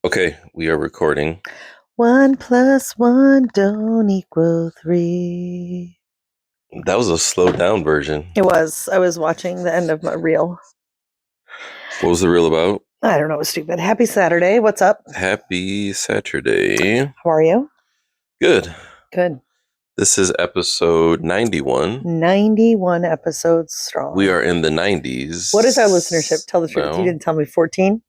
Okay, we are recording. 1 + 1 don't equal 3. That was a slowed down version. It was. I was watching the end of my reel. What was the reel about? I don't know. It was stupid. Happy Saturday. What's up? Happy Saturday. How are you? Good. Good. This is episode 91. 91 episodes strong. We are in the 90s. What is our listenership? Tell the truth. No. You didn't tell me 14?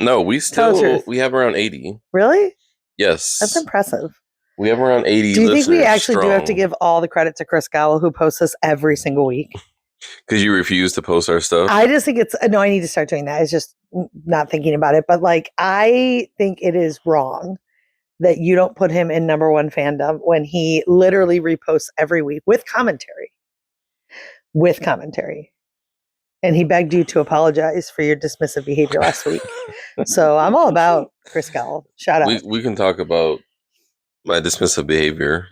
No, we Tell the still truth. we have around 80. Really? Yes. That's impressive. We have around 80 Do you think we actually strong. do have to give all the credit to Chris Gowell, who posts us every single week? Because you refuse to post our stuff? I just think it's... No, I need to start doing that. It's just not thinking about it. But I think it is wrong that you don't put him in number one fandom when he literally reposts every week with commentary. And he begged you to apologize for your dismissive behavior last week. So I'm all about Chris Gowell. Shout out. We can talk about my dismissive behavior.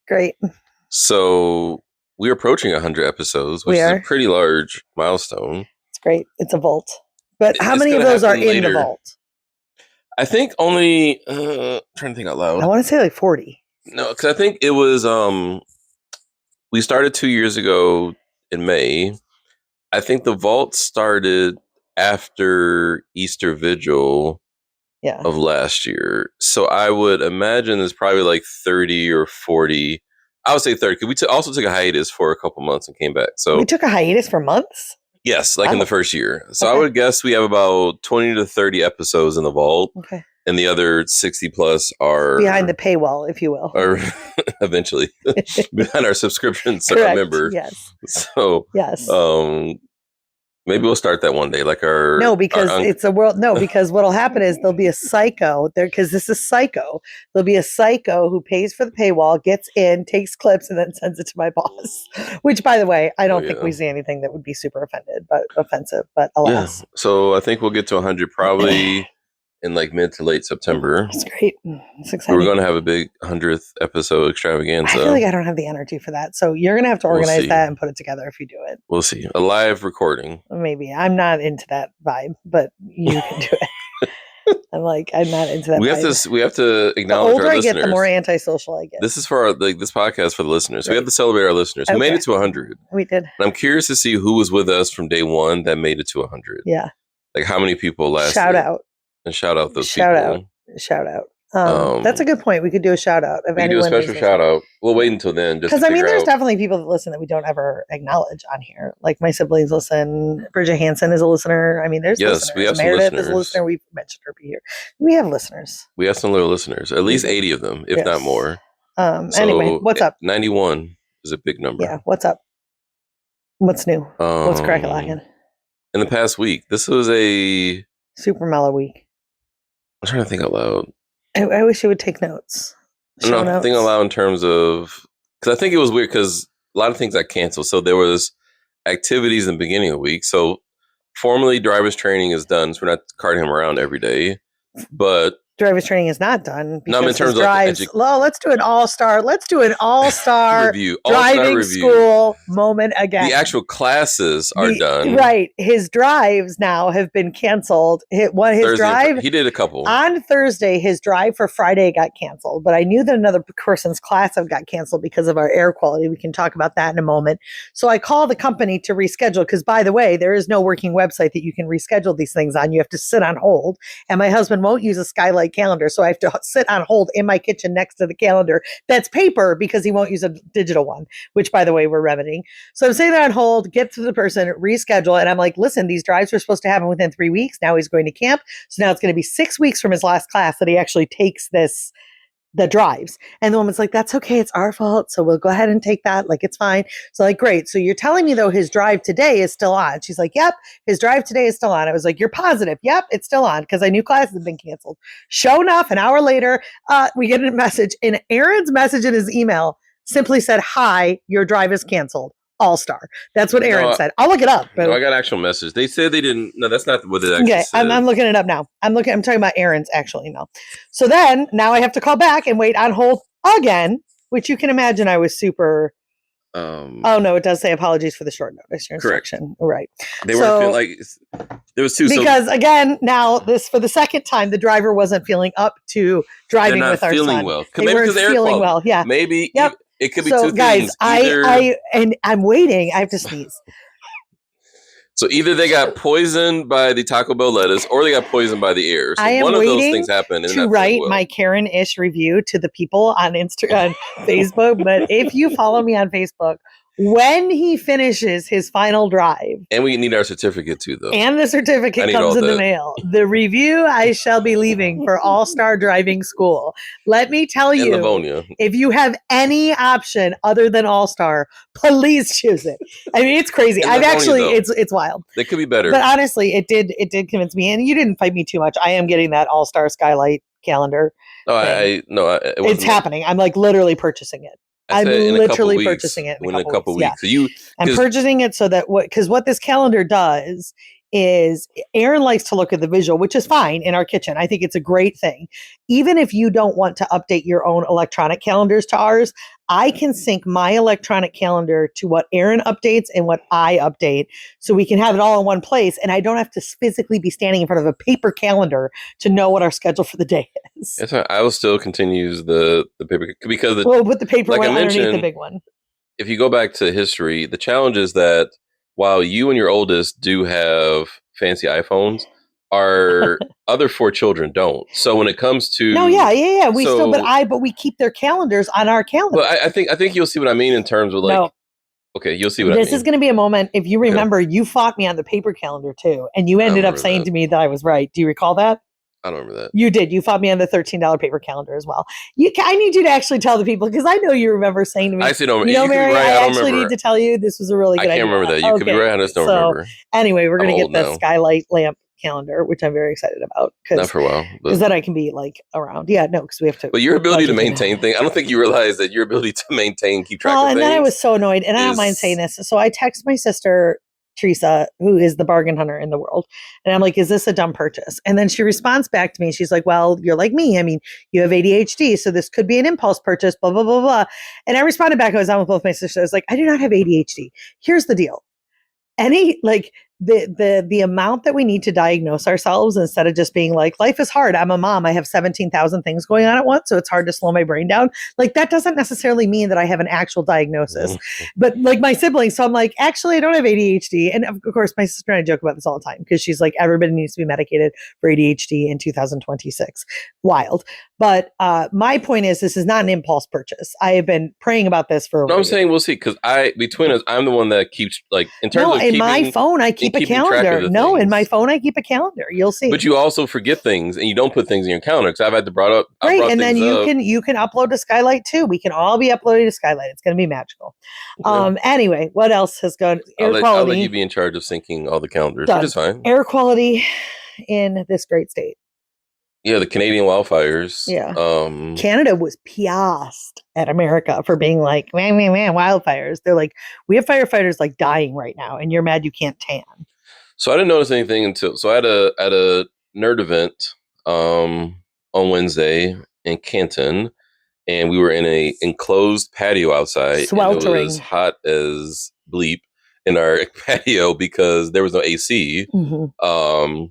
Great. So we're approaching 100 episodes, which is a pretty large milestone. It's great. It's a vault. But how many of those are in the vault? I think only, trying to think out loud. I want to say 40. No, because I think it was, we started 2 years ago in May. I think the vault started after Easter Vigil of last year. So I would imagine there's probably 30 or 40. I would say 30, because we also took a hiatus for a couple months and came back. So we took a hiatus for months? Yes, in the first year. So I would guess we have about 20 to 30 episodes in the vault. Okay. And the other 60 plus are behind the paywall, if you will. Or eventually behind our subscription member. Yes. So yes. Maybe we'll start that one day. It's a world. No, because what'll happen is there'll be a psycho there, because this is Psycho. There'll be a psycho who pays for the paywall, gets in, takes clips, and then sends it to my boss. Which, by the way, I don't think we see anything that would be super offensive. But alas. Yeah. So I think we'll get to 100 probably in mid to late September. That's great. It's exciting. We're going to have a big 100th episode extravaganza. I feel like I don't have the energy for that. So you're going to have to organize that and put it together if you do it. We'll see. A live recording. Maybe. I'm not into that vibe, but you can do it. I'm not into that vibe. We have to acknowledge our listeners. The older I get, the more antisocial I get. This is for this podcast for the listeners. Right. We have to celebrate our listeners. We made it to 100. We did. And I'm curious to see who was with us from day one that made it to 100. Yeah. How many people lasted. Shout out. And shout out those people. Shout out. That's a good point. We could do a shout out. We could do a special shout out. We'll wait until then. Because there's definitely people that listen that we don't ever acknowledge on here. My siblings listen. Bridget Hansen is a listener. There's listeners. We have Meredith some listeners. Is a listener. We've mentioned her here. We have listeners. We have some little listeners. At least 80 of them, if not more. Anyway, what's up? 91 is a big number. Yeah. What's up? What's new? What's crack-a-lackin'? In the past week, this was a super mellow week. I'm trying to think out loud. I wish you would take notes. No, think out loud in terms of, because I think it was weird because a lot of things got canceled. So there was activities in the beginning of the week. So formally, driver's training is done. So we're not carting him around every day. But driver's training is not done. No, in terms of let's do an all-star. Let's do an all-star review. Driving school moment again. The actual classes are done. Right. His drives now have been canceled. His drive. He did a couple. On Thursday, his drive for Friday got canceled. But I knew that another person's class got canceled because of our air quality. We can talk about that in a moment. So I called the company to reschedule, because, by the way, there is no working website that you can reschedule these things on. You have to sit on hold. And my husband won't use a Skylight calendar, so I have to sit on hold in my kitchen next to the calendar that's paper, because he won't use a digital one, which, by the way, we're remedying. So I'm sitting there on hold, get to the person, reschedule, and I'm like, listen, these drives were supposed to happen within 3 weeks. Now he's going to camp, so now it's going to be 6 weeks from his last class that he actually takes the drives. And the woman's like, that's okay, it's our fault, so we'll go ahead and take that, it's fine. So great. So you're telling me though his drive today is still on? She's like, yep, his drive today is still on. I was like, you're positive? Yep, it's still on, because I knew classes had been canceled. Sure enough, an hour later, we get a message, and Aaron's message in his email simply said, hi, your drive is canceled. All-star. That's what Aaron said. I'll look it up. No, I got an actual message. They said they didn't. No, that's not what it actually said. I'm looking it up now. I'm talking about Aaron's actual email. So then now I have to call back and wait on hold again, which you can imagine I was super Oh no, it does say apologies for the short notice. Your Correct. instruction, right? They weren't feeling like there was two. Because again, now this for the second time, the driver wasn't feeling up to driving they're not with our feeling son. well. They Maybe weren't because air feeling quality. well. Yeah. Maybe Yep. it could be So, two guys, things. Either I'm waiting. I have to sneeze. so either they got poisoned by the Taco Bell lettuce, or they got poisoned by the air. So I am one of those waiting things happened. to write my Karen-ish review to the people on Instagram, Facebook. But if you follow me on Facebook, when he finishes his final drive, and we need our certificate too, though. and the certificate comes in the mail, the review I shall be leaving for All-Star Driving School. Let me tell you, Livonia. If you have any option other than All-Star, please choose it. I mean, it's crazy. I've actually, it's wild. They could be better. But honestly, it did convince me, and you didn't fight me too much. I am getting that All-Star Skylight calendar. No, it's happening. I'm like literally purchasing it. I'm literally purchasing it in a couple weeks. Yeah. So I'm purchasing it so that because what this calendar does is Aaron likes to look at the visual, which is fine in our kitchen. I think it's a great thing. Even if you don't want to update your own electronic calendars to ours, I can sync my electronic calendar to what Aaron updates and what I update, so we can have it all in one place. And I don't have to physically be standing in front of a paper calendar to know what our schedule for the day is. Yes, I will still continue to use the paper because we'll put the paper one underneath the big one. If you go back to history, the challenge is that while you and your oldest do have fancy iPhones, our other 4 children don't. So when it comes to but we keep their calendars on our calendar. Well, I think you'll see what I mean in terms of okay, you'll see what I mean. This is going to be a moment. If you remember, you fought me on the paper calendar too, and you ended up saying to me that I was right. Do you recall that? I don't remember that. You did. You fought me on the $13 paper calendar as well. I need you to actually tell the people, because I know you remember saying to me. I see. No, Mary, I actually need to tell you this was a really good idea. I can't remember that. You could be right. I just don't remember. Anyway, we're going to get the skylight lamp calendar, which I'm very excited about. Not for a while. Because then I can be around. Yeah, no, because we have to. But your ability to maintain things, I don't think you realize that your ability to keep track of things. And then I was so annoyed, and I don't mind saying this. So I text my sister, Teresa, who is the bargain hunter in the world. And I'm like, is this a dumb purchase? And then she responds back to me. She's like, well, you're like me. I mean, you have ADHD, so this could be an impulse purchase, blah, blah, blah, blah. And I responded back. I was on with both my sisters. I was like, I do not have ADHD. Here's the deal. The amount that we need to diagnose ourselves, instead of just being like, life is hard. I'm a mom. I have 17,000 things going on at once, so it's hard to slow my brain down. That doesn't necessarily mean that I have an actual diagnosis. But my siblings, so I'm like, actually, I don't have ADHD. And of course, my sister and I joke about this all the time, because she's like, everybody needs to be medicated for ADHD in 2026. Wild. But my point is, this is not an impulse purchase. I have been praying about this for. No, I'm saying we'll see, because between us, I'm the one that keeps in terms of in my phone, I keep a calendar. No, in my phone, I keep a calendar. You'll see. But you also forget things, and you don't put things in your calendar, because I've had to brought up. Right, and then you can upload to Skylight too. We can all be uploading to Skylight. It's going to be magical. Okay. Anyway, what else has gone? Air quality. I'll let you be in charge of syncing all the calendars, which is fine. Air quality in this great state. Yeah, the Canadian wildfires. Yeah. Canada was pissed at America for being like, man, wildfires. They're like, we have firefighters dying right now, and you're mad you can't tan. So I didn't notice anything until I had a nerd event on Wednesday in Canton, and we were in a enclosed patio outside. Sweltering. It was hot as bleep in our patio because there was no AC. Mm-hmm.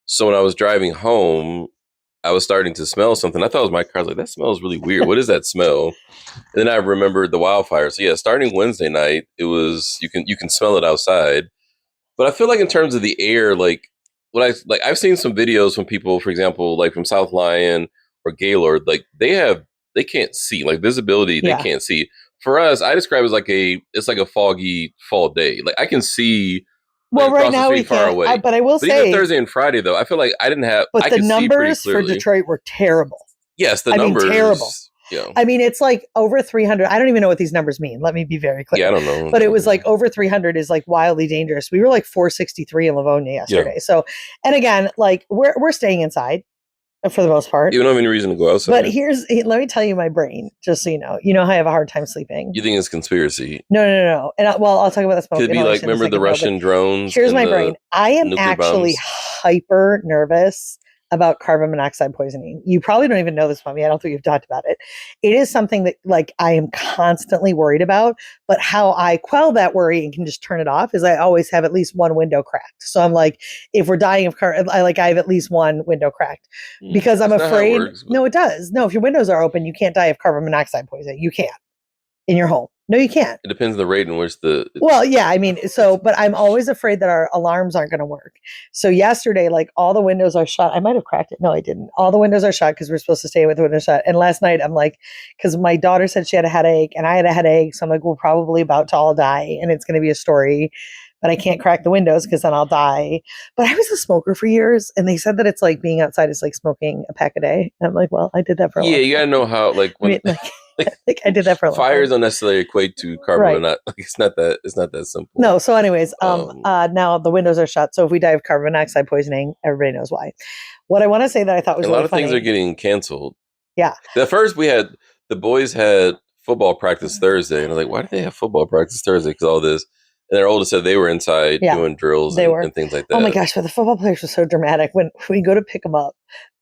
So when I was driving home, I was starting to smell something. I thought it was my car. I was like, that smells really weird. What is that smell? And then I remembered the wildfire. So yeah, starting Wednesday night, it was you can smell it outside. But I feel like in terms of the air, I've seen some videos from people, for example, from South Lyon or Gaylord, they can't see, visibility, they can't see. For us, I describe it as it's like a foggy fall day. I can see. Well, right now we can't. But I will say, even Thursday and Friday, though, I feel like I didn't have. But the numbers for Detroit were terrible. Yes, the numbers. Terrible. Yeah. I mean, it's over 300. I don't even know what these numbers mean. Let me be very clear. Yeah, I don't know. But it was over 300 is wildly dangerous. We were 463 in Livonia yesterday. Yeah. So, and again, we're staying inside for the most part. You don't have any reason to go outside. But let me tell you my brain, just so you know. You know how I have a hard time sleeping. You think it's conspiracy? No. And I'll talk about this. Could it be remember the Russian drones? Here's my brain. I am actually hyper nervous about carbon monoxide poisoning. You probably don't even know this about me. I don't think you've talked about it. It is something that like I am constantly worried about, but how I quell that worry and can just turn it off is I always have at least one window cracked. So I'm like, if we're dying of I have at least one window cracked because I'm afraid. No, it does. No, if your windows are open, you can't die of carbon monoxide poisoning. You can't in your home. No, you can't. It depends on the rate in which Well, yeah, I mean, but I'm always afraid that our alarms aren't going to work. So yesterday, like all the windows are shut. I might have cracked it. No, I didn't. All the windows are shut because we're supposed to stay with the windows shut. And last night, I'm like, because my daughter said she had a headache and I had a headache. So I'm like, we're probably about to all die and it's going to be a story. But I can't crack the windows because then I'll die. But I was a smoker for years. And they said that it's like being outside is like smoking a pack a day. And I'm like, well, I did that for a while. You got to know how, like, when. Like I did that for a long time. Fires don't necessarily equate to carbon monoxide. Like it's not that simple. No. So anyways, now the windows are shut. So if we die of carbon monoxide poisoning, everybody knows why. What I want to say that I thought was a really lot of funny, things are getting canceled. Yeah. At first the boys had football practice Thursday, and I was like, why do they have football practice Thursday? Because all this, and their oldest said they were inside doing drills and things like that. Oh my gosh, but the football players were so dramatic when we go to pick them up.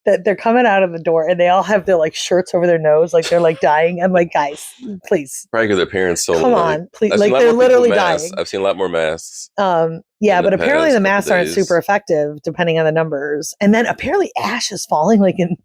That they're coming out of the door and they all have their like shirts over their nose, like they're like dying. I'm like, guys, please. Probably because their parents sold. Come on, please. Like they're literally dying. I've seen a lot more masks. Yeah, but apparently the masks aren't super effective depending on the numbers. And then apparently ash is falling like in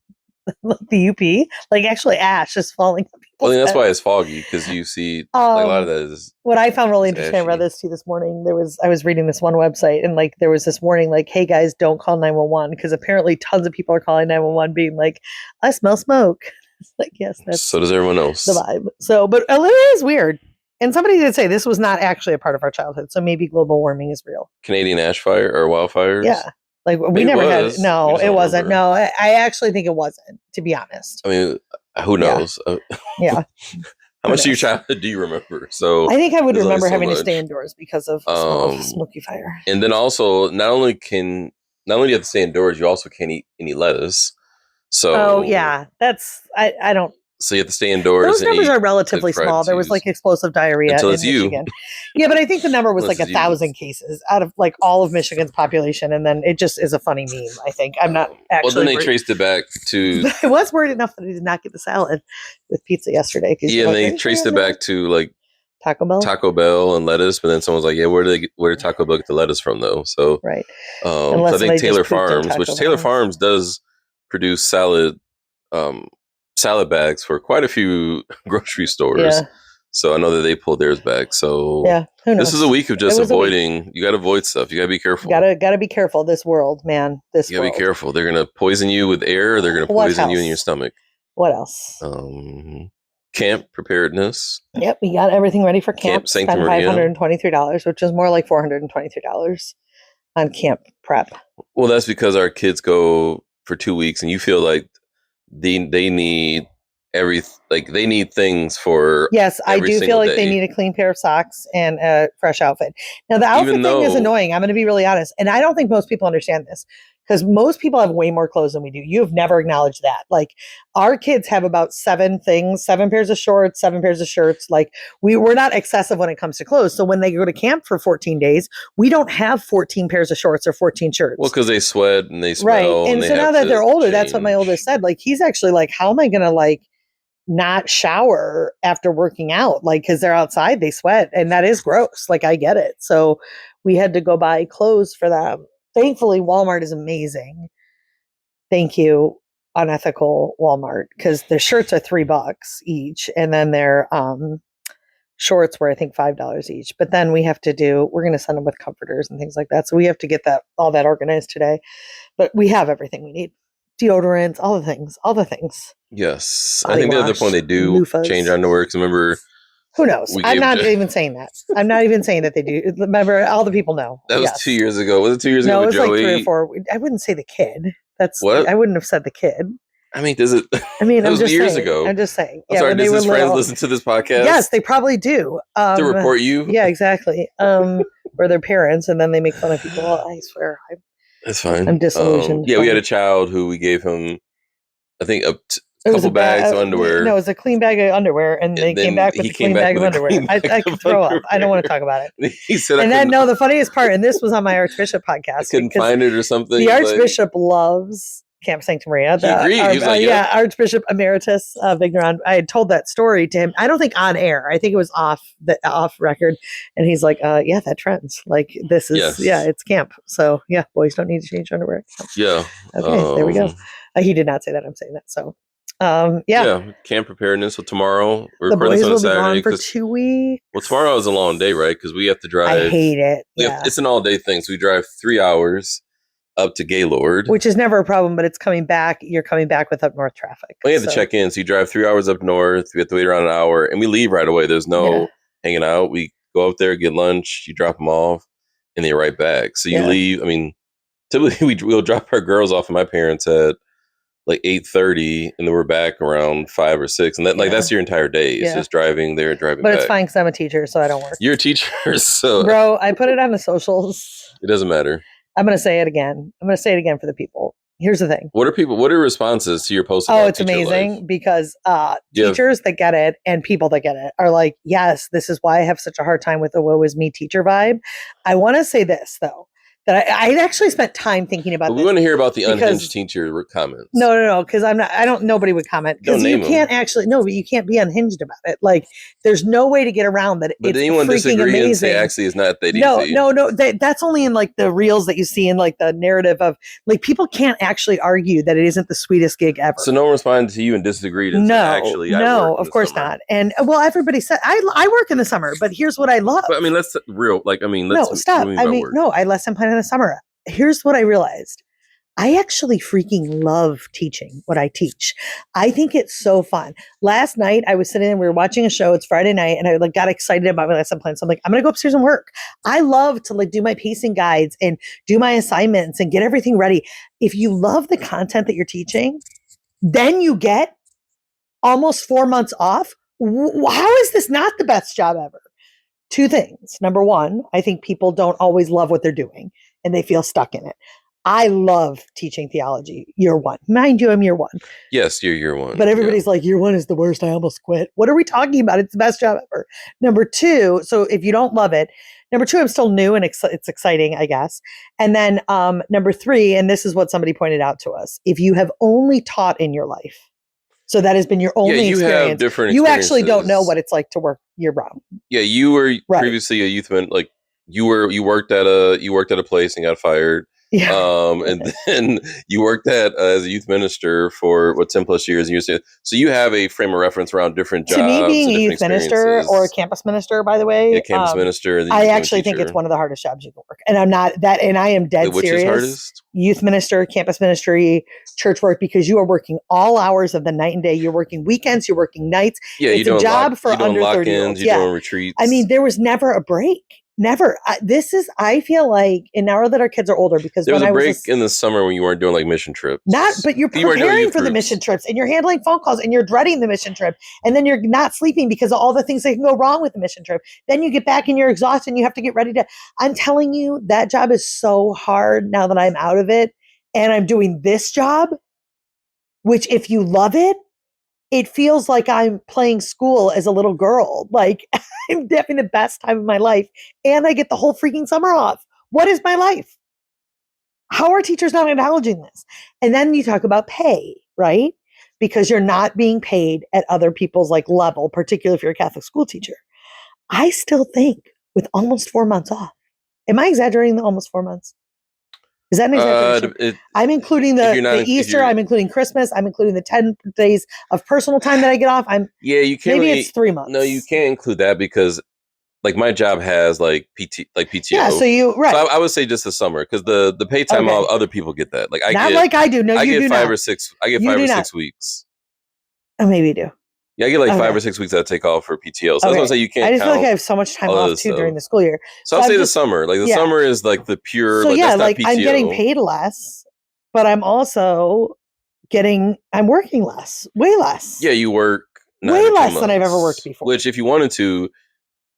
like the UP, like actually ash is falling. Well, that's why it's foggy because you see like a lot of that is. What I found really interesting, I read this too this morning. I was reading this one website and like there was this warning, like, hey guys, don't call 911 because apparently tons of people are calling 911 being like, I smell smoke. It's like, yes, that's so does everyone else. The vibe. So, but it is weird. And somebody did say this was not actually a part of our childhood. So maybe global warming is real. Canadian ash fire or wildfires. Yeah. Like we never had. No, it wasn't. No, I actually think it wasn't, to be honest. I mean, who knows? Yeah. How much of your childhood do you remember? So I think I would remember having to stay indoors because of smoky fire. And then also, not only do you have to stay indoors, you also can't eat any lettuce. So that's I don't. So you have to stay indoors. Those numbers are relatively small. There was like explosive diarrhea in Michigan. Yeah, but I think the number was like 1,000 cases out of like all of Michigan's population, and then it just is a funny meme. I think I'm not actually. Well, then they traced it back to. I was worried enough that I did not get the salad with pizza yesterday. Yeah, and they traced it back to like Taco Bell and lettuce, but then someone was like, "Yeah, where did Taco Bell get the lettuce from, though?" So right. So I think Taylor Farms, Taylor Farms does produce salad bags for quite a few grocery stores. Yeah. So I know that they pulled theirs back. So who knows? This is a week of just avoiding. You got to avoid stuff. You got to be careful. Got to be careful. This world, man. You got to be careful. They're going to poison you with air. Or they're going to poison you in your stomach. What else? Camp preparedness. Yep, we got everything ready for camp. Sancta Maria. $523, which is more like $423 on camp prep. Well, that's because our kids go for 2 weeks, and you feel like they need they need things for. Yes, I do feel like they need a clean pair of socks and a fresh outfit. Now the outfit thing is annoying. I'm going to be really honest, and I don't think most people understand this because most people have way more clothes than we do. You have never acknowledged that. Like our kids have about 7 pairs of shorts, 7 pairs of shirts. Like we're not excessive when it comes to clothes. So when they go to camp for 14 days, we don't have 14 pairs of shorts or 14 shirts. Well, because they sweat and they smell. Right. And so now that they're older, that's what my oldest said. Like he's actually like, how am I going to like not shower after working out? Like, cause they're outside, they sweat and that is gross. Like I get it. So we had to go buy clothes for them. Thankfully, Walmart is amazing. Thank you, unethical Walmart, because the shirts are $3 each. And then their shorts were, I think, $5 each. But then we're going to send them with comforters and things like that. So we have to get all that organized today. But we have everything we need. Deodorants, all the things. Yes. I think the other point they do change underwear. Because remember, who knows? I'm not even saying that. I'm not even saying that they do. Remember, all the people know. That was 2 years ago. Was it 2 years ago? No, it was like 3 or 4. I wouldn't say the kid. That's what? I wouldn't have said the kid. I mean, does it? I mean, that was was years saying, ago. I'm just saying. I'm sorry, does his friends listen to this podcast? Yes, they probably do. To report you? Yeah, exactly. Or their parents, and then they make fun of people. I swear. That's fine. I'm disillusioned. We had a child who we gave him, I think, a couple bags of underwear. No, it was a clean bag of underwear, and they came back with a clean bag of underwear. I could throw up. I don't want to talk about it. He said, the funniest part, and this was on my Archbishop podcast. I couldn't find it or something. The Archbishop loves Camp Sancta Maria. He agreed. He was like, yeah, Archbishop Emeritus Vigneron. I had told that story to him. I don't think on air. I think it was off record. And he's like, yeah, that trends. Like this is, it's camp. So yeah, boys don't need to change underwear. So, yeah. Okay, there we go. He did not say that. I'm saying that. So yeah, camp preparedness. So tomorrow we're the recording boys on will Saturday be gone for 2 weeks. Well, tomorrow is a long day, right? Because we have to drive. I hate it. It's an all day thing. So we drive 3 hours up to Gaylord, which is never a problem, but it's coming back. You're coming back with up north traffic. We have to check in. So you drive 3 hours up north. We have to wait around an hour, and we leave right away. There's no hanging out. We go up there, get lunch. You drop them off, and then you're right back. So you leave. I mean, typically we'll drop our girls off at my parents at like 8:30, and then we're back around 5 or 6, and that's your entire day. It's just driving there, driving back. But it's fine because I'm a teacher, so I don't work. You're a teacher, so bro. I put it on the socials. It doesn't matter. I'm going to say it again. I'm going to say it again for the people. Here's the thing. What are responses to your post? Oh, it's amazing life? Because teachers that get it and people that get it are like, yes, this is why I have such a hard time with the woe is me teacher vibe. I want to say this though, that I actually spent time thinking about this. We want to hear about the unhinged teacher comments. No, because nobody would comment. Because you can't but you can't be unhinged about it. Like, there's no way to get around that. But anyone disagree and say, actually, it's not that easy. No. That's only in like the reels that you see in like the narrative of like people can't actually argue that it isn't the sweetest gig ever. So no one responded to you and disagreed. And no, of course not. And well, everybody said I work in the summer, but here's what I love. But I mean, let's stop. I lesson plan in the summer. Here's what I realized. I actually freaking love teaching what I teach. I think it's so fun. Last night I was sitting and we were watching a show. It's Friday night and I got excited about my lesson plan. So I'm like, I'm going to go upstairs and work. I love to do my pacing guides and do my assignments and get everything ready. If you love the content that you're teaching, then you get almost 4 months off. How is this not the best job ever? 2 things. Number one, I think people don't always love what they're doing and they feel stuck in it. I love teaching theology year 1. Mind you, I'm year 1. Yes, you're year 1. But everybody's like, year 1 is the worst. I almost quit. What are we talking about? It's the best job ever. Number 2, so if you don't love it, number 2, I'm still new and it's exciting, I guess. And then number 3, and this is what somebody pointed out to us, if you have only taught in your life, so that has been your only experience. Have different you actually don't know what it's like to work year-round. Yeah, you were previously a youth man. Like you worked at a place and got fired. Yeah. And then you worked as a youth minister for 10 plus years. And so you have a frame of reference around different jobs. To me, being a youth minister or a campus minister, by the way, campus minister. And I actually think it's one of the hardest jobs you can work. And I'm not that, and I am dead serious. Which is hardest? Youth minister, campus ministry, church work, because you are working all hours of the night and day. You're working weekends, you're working nights. Yeah, it's a job for under 30-year-olds. You're doing retreats. I mean, there was never a break. Never. I feel like, and now that our kids are older, because there was a break in the summer when you weren't doing like mission trips. But you're preparing for the mission trips and you're handling phone calls and you're dreading the mission trip. And then you're not sleeping because of all the things that can go wrong with the mission trip. Then you get back and you're exhausted and you have to get ready to, I'm telling you, that job is so hard now that I'm out of it and I'm doing this job, which if you love it, it feels like I'm playing school as a little girl. Like I'm having the best time of my life and I get the whole freaking summer off. What is my life? How are teachers not acknowledging this? And then you talk about pay, right? Because you're not being paid at other people's like level, particularly if you're a Catholic school teacher. I still think with almost 4 months off, am I exaggerating the almost 4 months? Is that an exaggeration? I'm including the Easter. I'm including Christmas. I'm including the 10 days of personal time that I get off. You can't. Maybe it's 3 months. No, you can't include that because, like, my job has PTO. Yeah, so So I would say just the summer because the paid time off, other people get that. Like like I do. No, you do not. I get 5 or 6 weeks. Oh, maybe you do. Yeah, I get like 5 or 6 weeks that I take off for PTO. So I was gonna say you can't. I just feel like I have so much time off too during the school year. So I'll say the summer. Like the summer is like the pure. So that's not PTO. I'm getting paid less, but I'm also I'm working less, way less. Yeah, you work way less than I've ever worked before. Which, if you wanted to,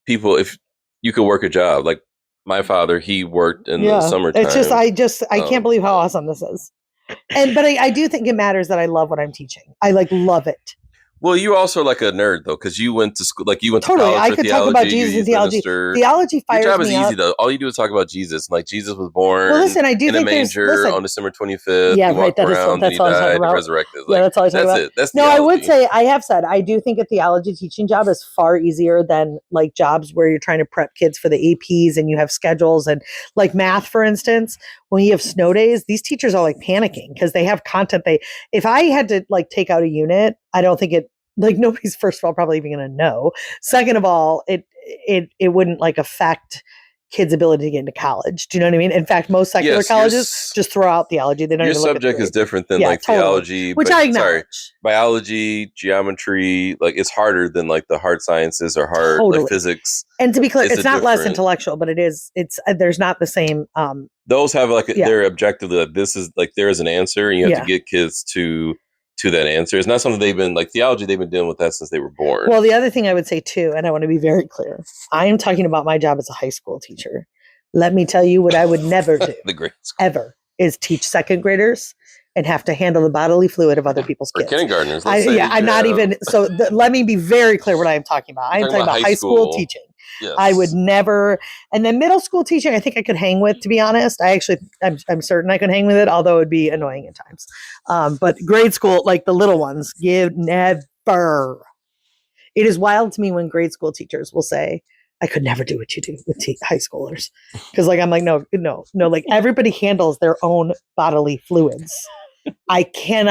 if you could work a job, like my father, he worked in the summertime. It's I can't believe how awesome this is. But I do think it matters that I love what I'm teaching. I love it. Well, you also like a nerd though, because you went to school, like you went to Totally. college I for could talk about theology. Jesus You and theology. minister. Theology Your fires job is me easy up. though. All you do is talk about Jesus. Like Jesus was Well, born listen, I do in a think manger on December 25th. yeah, He right. walked around, then That's he all I talk died and about. resurrected. Yeah, Like that's all I talk that's about. it. That's No, I would theology. say I have said I do think a theology teaching job is far easier than like jobs where you're trying to prep kids for the APs and you have schedules and like math, for instance. When you have snow days, these teachers are like panicking because they have content. If I had to like take out a unit, I don't think it like nobody's first of all probably even going to know. Second of all, it wouldn't like affect kids' ability to get into college. Do you know what I mean? In fact, most secular Yes, colleges just throw out theology. They don't your even look at the subject is grades. different than Yeah, like totally. theology, Which but I sorry, acknowledge. biology, geometry, like it's harder than like the hard sciences or hard like Totally. physics. And to be clear, It's it's a not less different. intellectual, but it's there's not the same Those have like yeah. they're objectively like this is like there is an answer, and you have to Yeah. get kids to that answer. It's not something they've been like theology. They've been dealing with that since they were born. Well, the other thing I would say too, and I want to be very clear, I am talking about my job as a high school teacher. Let me tell you what I would never do the grade school. ever is teach second graders and have to handle the bodily fluid of other people's Or kids. kindergartners. I'm not even. So let me be very clear what I am talking about. I am talking about high school teaching. Yes. I would never. And then middle school teaching, I think I could hang with. To be honest, I'm certain I could hang with it, although it would be annoying at times. But grade school, like the little ones, never. It is wild to me when grade school teachers will say, I could never do what you do with high schoolers. Because like, I'm like, no, like everybody handles their own bodily fluids. I can't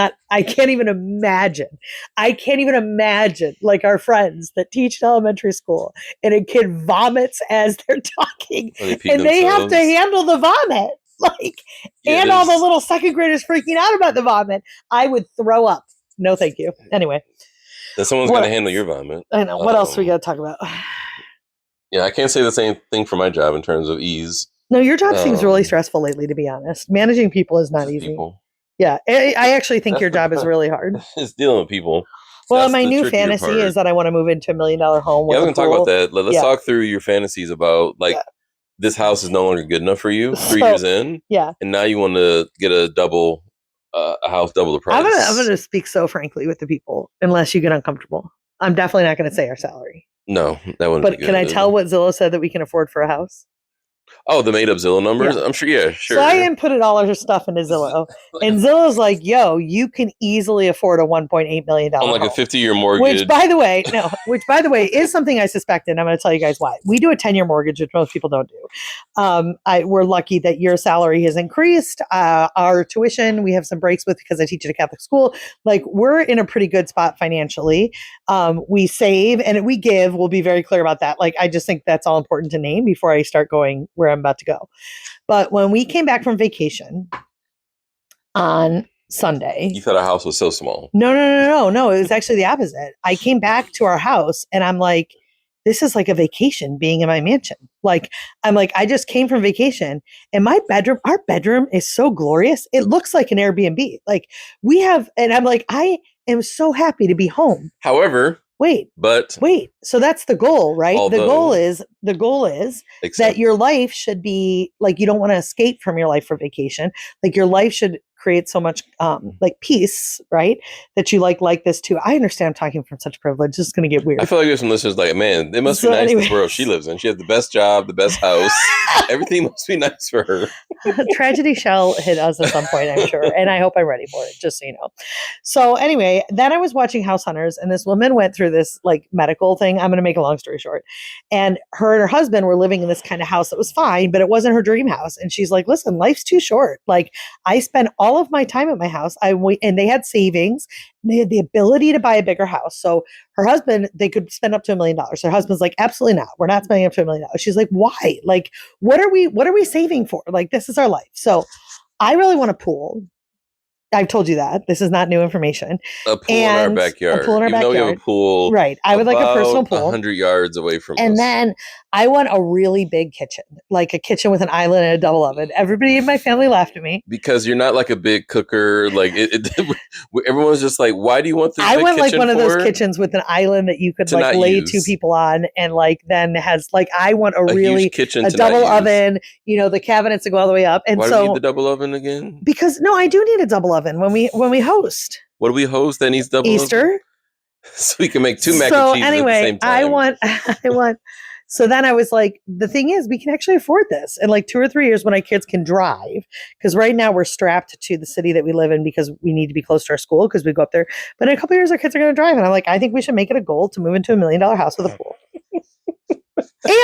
even imagine. I can't even imagine like our friends that teach in elementary school and a kid vomits as they're talking and they have to handle the vomit. Like, yeah, and all the little second graders freaking out about the vomit. I would throw up. No, thank you. Anyway. Then someone's going to handle your vomit. I know. What else we got to talk about? Yeah, I can't say the same thing for my job in terms of ease. No, your job seems really stressful lately, to be honest. Managing people is not easy. People. Yeah, I actually think your job is really hard. It's dealing with people. Well, my new fantasy is that I want to move into $1 million home. Yeah, I was going to talk about that. Let's talk through your fantasies about like this house is no longer good enough for you 3 years in. Yeah. And now you want to get a house double the price. I'm gonna speak so frankly with the people, unless you get uncomfortable. I'm definitely not going to say our salary. No, that wouldn't. But can I tell what Zillow said that we can afford for a house? Oh, the made up Zillow numbers? Yeah. I'm sure. Yeah, sure. So I inputted all our stuff into Zillow. And Zillow's like, yo, you can easily afford a $1.8 million on like home. A 50-year mortgage. Which by the way is something I suspected. And I'm going to tell you guys why. We do a 10-year mortgage, which most people don't do. We're lucky that your salary has increased. Our tuition, we have some breaks with because I teach at a Catholic school. Like we're in a pretty good spot financially. We save and we give. We'll be very clear about that. Like, I just think that's all important to name before I start going where I'm about to go. But when we came back from vacation on Sunday, you thought our house was so small. No. It was actually the opposite. I came back to our house and I'm like, this is like a vacation being in my mansion. Like, I'm like, I just came from vacation and our bedroom is so glorious. It looks like an Airbnb. Like and I'm like, I am so happy to be home. However, wait. So that's the goal, right? The goal is that your life should be like, you don't want to escape from your life for vacation. Like your life should create so much like peace, right? That you like this too. I understand I'm talking from such privilege. This is going to get weird. I feel like there's some listeners like, man, it must be nice this world she lives in. She has the best job, the best house. Everything must be nice for her. Tragedy shall hit us at some point, I'm sure. And I hope I'm ready for it, just so you know. So anyway, then I was watching House Hunters and this woman went through this like medical thing. I'm going to make a long story short. And her husband were living in this kind of house that was fine, but it wasn't her dream house. And she's like, listen, life's too short. Like I spent all of my time at my house. And they had savings. They had the ability to buy a bigger house. So her husband, they could spend up to $1 million. Her husband's like, absolutely not. We're not spending up to $1 million. She's like, why? Like, what are we saving for? Like, this is our life. So I really want a pool. I've told you that. This is not new information. A pool in our backyard. Even though we have a pool. Right. I would like a personal pool. 100 yards away from us. And then I want a really big kitchen. Like a kitchen with an island and a double oven. Everybody in my family laughed at me. Because you're not like a big cooker. Like everyone's just like, why do you want this I big want like kitchen one of those for? kitchens with an island that you could like lay use. 2 people on and like then has like I want a really huge kitchen a double oven, you know, the cabinets that go all the way up. And why so do we need the double oven again? Because no, I do need a double oven when we host. What do we host that needs double Easter? oven? So we can make 2 mac and So cheeses at the anyway, same time. I want. So then I was like, the thing is, we can actually afford this in like 2 or 3 years when our kids can drive. Because right now we're strapped to the city that we live in because we need to be close to our school because we go up there. But in a couple of years, our kids are going to drive, and I'm like, I think we should make it a goal to move into $1 million house with a pool.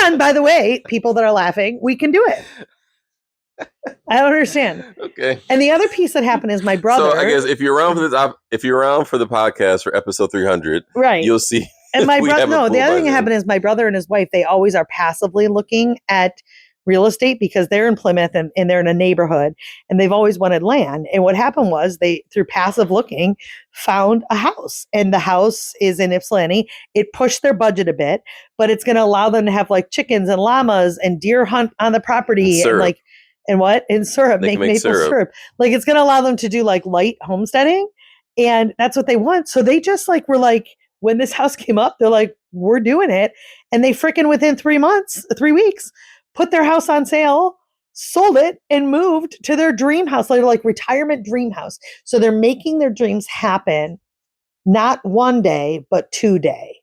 And by the way, people that are laughing, we can do it. I don't understand. Okay. And the other piece that happened is my brother. So I guess if you're around for this, if you're around for the podcast for episode 300, right, you'll see. And my brother, no, the other thing that then. happened is my brother and his wife, they always are passively looking at real estate because they're in Plymouth and they're in a neighborhood and they've always wanted land. And what happened was they, through passive looking, found a house, and the house is in Ypsilanti. It pushed their budget a bit, but it's going to allow them to have like chickens and llamas and deer hunt on the property and like, and what? And syrup, make maple syrup. Like it's going to allow them to do like light homesteading. And that's what they want. So they just like were like, when this house came up, they're like, we're doing it. And they freaking within 3 weeks, put their house on sale, sold it, and moved to their dream house, like retirement dream house. So they're making their dreams happen, not one day, but 2 day.